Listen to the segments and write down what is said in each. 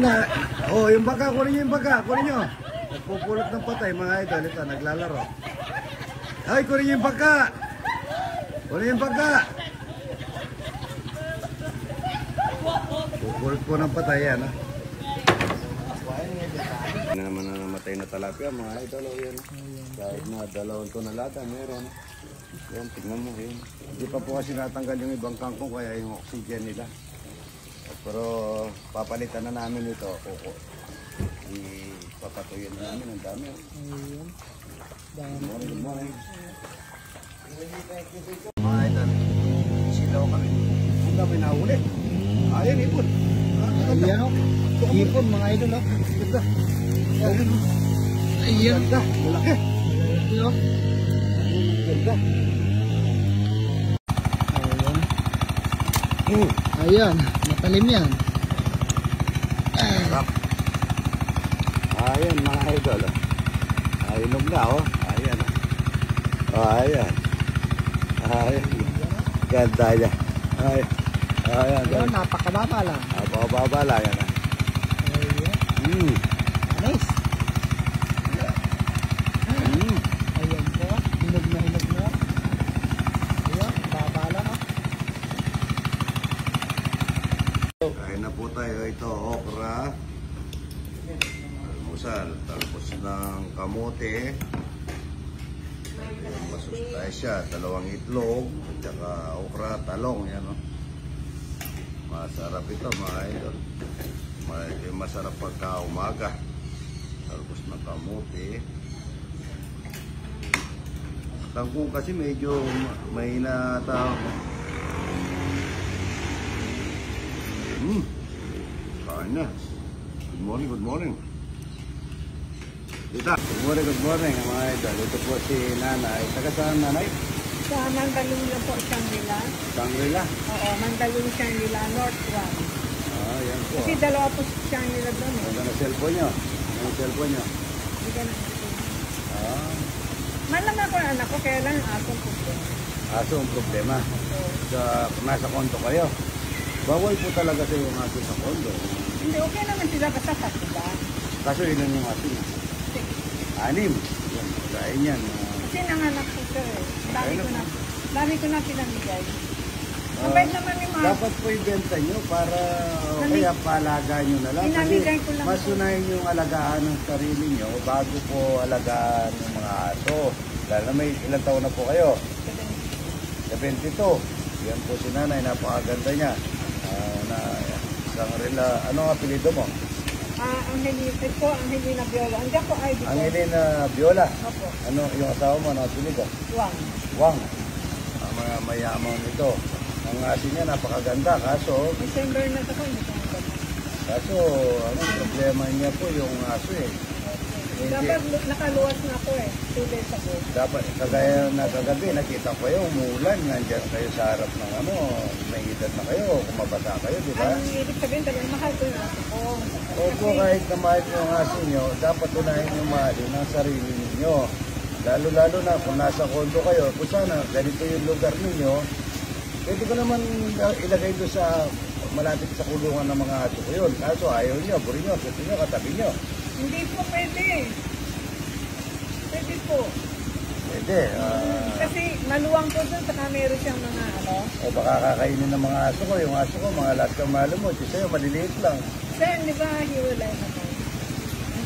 na. Oh, yung baka, kunin nyo yung baka, kunin nyo. Nagpupulot ng patay mga idol. Ito, naglalaro. Ay, kunin nyo yung baka. Kunin yung baka. Pupulot po ng patay yan, ha. Hindi naman na namatay na talapia mga idol. Yan. Kahit na 2 tonelada meron. Yan, tignan mo yun. Hindi pa po kasi natanggal yung ibang kangkong kaya yung oxygen nila. Pero papalitan na namin ito. Kuko. Ipapatuyin na namin. Ang dami. Good morning. Mga idol, silaw kami. Ang dami na ulit. Ayan, ipon. Ayan o. Ipon mga idol o. Ganda. Ayan. Ganda. Malaki. Ayan. Ganda. Ayan, matalim yan. Ayan mga idol. Inog na oh. Ayan. Ayan. Ayan. Ganda niya. Ayan. Ayan, napakababa lang. Napakababa lang yan. Ayan. Nice. Ayan po. Hinog na. Ayan, baba lang oh. Kain na po tayo. Ito, okra. Almusal. Tapos ng kamote. Masustansya. 2 itlog. At saka okra, talong. Yan o. Masarap ito mga idol. Masarap pagka umaga. Tapos ng kamote. Kangkong kasi medyo mahina tao. Kain na. Good morning. Tita, good morning mga idol. Ito po si nanay. Taga saan nanay? Sa Mandaluyong po, Shangri-La. Shangri-La? Oo, Mandaluyong Shangri-La, North 1. Yan po. Kasi 2 po Shangri-La doon eh. Ano na cellphone nyo? Ano cellphone nyo? Hindi ka na. Malaman ko na anak ko, kaya lang asong problema. Aso ang problema. Kung nasa kondo kayo. Bawal po talaga sa yung aso sa kondo. Hindi, okay naman sila basta sa diba? Kaso ilan yung aso niya? 6. 6. Yan, kain yan. Kasi nanganak ko sir eh. Dami ko na pinamigay. Mabait naman ni Ma. Dapat po ibenta nyo para kaya paalagaan nyo na lang. Pinamigay ko lang. Mas unahin yung alagaan ng sarili nyo bago po alagaan ng mga aso. Lalo na may ilang taon na po kayo? 72. Yan po si nanay, napakaganda niya. Ano ang apelido mo? Angelina Viola. Andiyan po ID ko. Angelina Viola? Opo. Ano yung asawa mo? Ano apelido? Wang. Mayaman ito. Ang asin niya napakaganda. Kaso December na ito ko. anong problema niya po yung aso eh. Dapat nakaluwas na ako eh. 2 days ago. Dapat, kagaya na kagabi, nakita ko kayo, umulan, nandiyan kayo sa harap ng may edad na kayo, kumabasa kayo, di ba? Ang ibig sabihin talaga, mahal ko yung aso ko. Opo, kahit na mahal yung aso nyo, dapat unahin yung mahalin ng sarili ninyo. Lalo-lalo na kung nasa kondo kayo, kung sana ganito yung lugar ninyo, pwede ko naman ilagay doon sa malapit sa kulungan ng mga aso ko yun. Kaso ayaw nyo, buri nyo, gusto nyo, katabi nyo. Hindi po pwede. Pwede po. Pwede. Kasi maluwang po doon, saka meron siyang mga O baka kakainin ng mga aso ko. Yung aso ko, mga alas kang malumot. Sa'yo, maliliit lang. Sir, di ba hiwalay na po?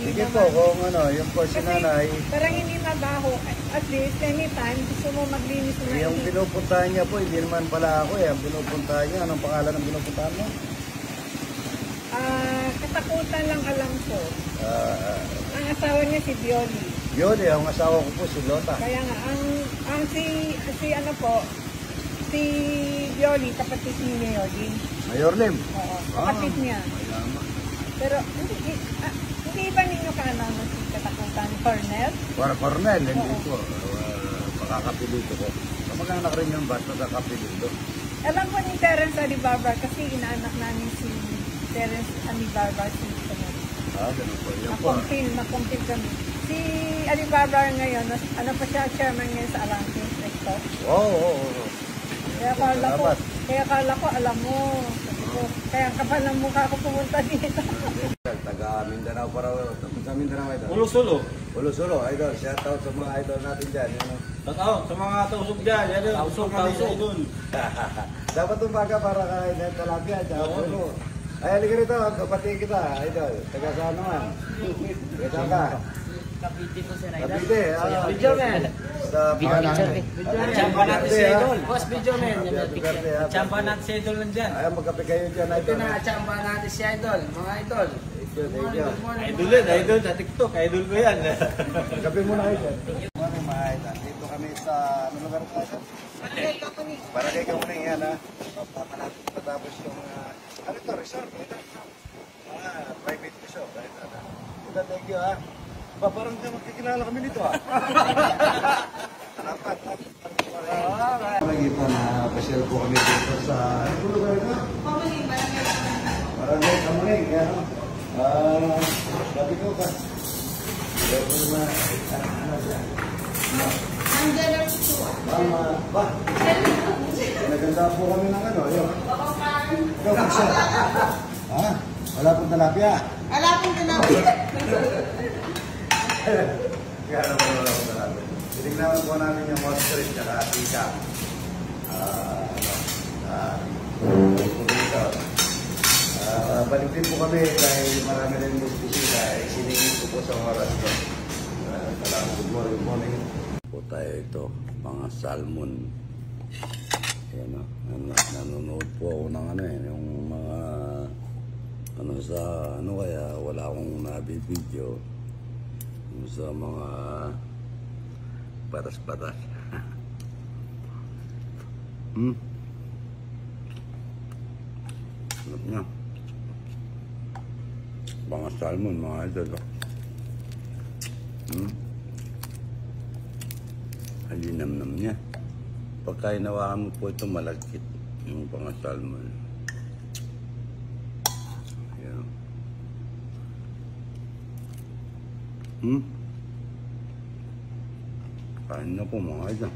Sige po, kung yung po si nanay. Parang hindi mabaho. At least, anytime, gusto mo maglinis na Yung pinupuntahan niya po, hindi naman pala ako eh. Ang pinupuntahan niya, anong pangalan ng pinupuntahan mo? Katakutan lang alam ko. Ang asawa niya si Bioli. Bioli, ang asawa ko po si Lota. Kaya nga, ang si Bioli, kapatid ni Mayor Lim. Mayor Lim? Oo, kapatid niya. Pero, hindi ba ninyo kaalaman si Katakutan? Cornel? Cornel, hindi po. Pakakapilito ko. Kamag-anak rin yung basta sa kapilito. Alam ko ni Terence Alibarbar kasi inaanak namin si Terence Alibarbar si Samuel. Ganun po. Yan po. Nakumpil kami. Si Alibarbar ngayon, ano pa siya, chairman ngayon sa Arangkin Sector. Oo. Kaya akala ko, alam mo. Kaya kapal ng mukha ko pumunta dito. Mindanao para sa Mindanao idol. Ulo-sulo. Ulo-sulo, idol. Shout out sa mga idol natin dyan. Yan, Totoo, sa mga tausok dyan. Yan yun, tausok kami sa idol. dapat umaga para kain ng talapia. Tsaka puno. Ay, halika rito. Kapatid kita, idol. Taga saan naman? Taga ka? Kapiti po sir. Kapite. Video man. Sa pangalan. Champa natin si Idol. Boss, video man. Champa Champa natin si Idol nandyan. Ay, magkape kayo dyan, Ito idol. na, champa natin si Idol. Mga Idol. Thank you. Idol yan, idol sa TikTok. Idol ko yan. Kape muna kayo dyan. Morning mga idol. Dito kami sa, ano lugar tayo? Barangay Kamuning yan ha. Papanapit matapos yung, ano ito, resort? Ito. Private resort. Ito, thank you ha. Parang magkikilala kami nito ha. Salamat. Magitan na pasyal po kami dito sa, ano lugar ito? Barangay Kamuning. Yan ha. Sabi ko ka. Kaya ko naman, ano dyan? Ba? Naganda po kami ng ano, yun. Ikaw, Pusha. Ha? Wala pong talapia. Wala pong tinapit. Kaya naman wala pong talapia. Tinignan po namin yung ostrich at tika. Balik din po kami dahil marami rin bisita. Siningin ko po sa oras ko. Salamat. Good morning. Po tayo ito, mga salmon. Ayan o. Nanonood po ako ng ano eh, yung mga ano sa ano kaya wala akong nabibideo. Yung sa mga patas-patas. Alam niya. Mga salmon, mga idol. Halinam-nam niya. Pagka inawakan mo po ito, malagkit yung mga salmon. Ayan. Kain na po mga idol.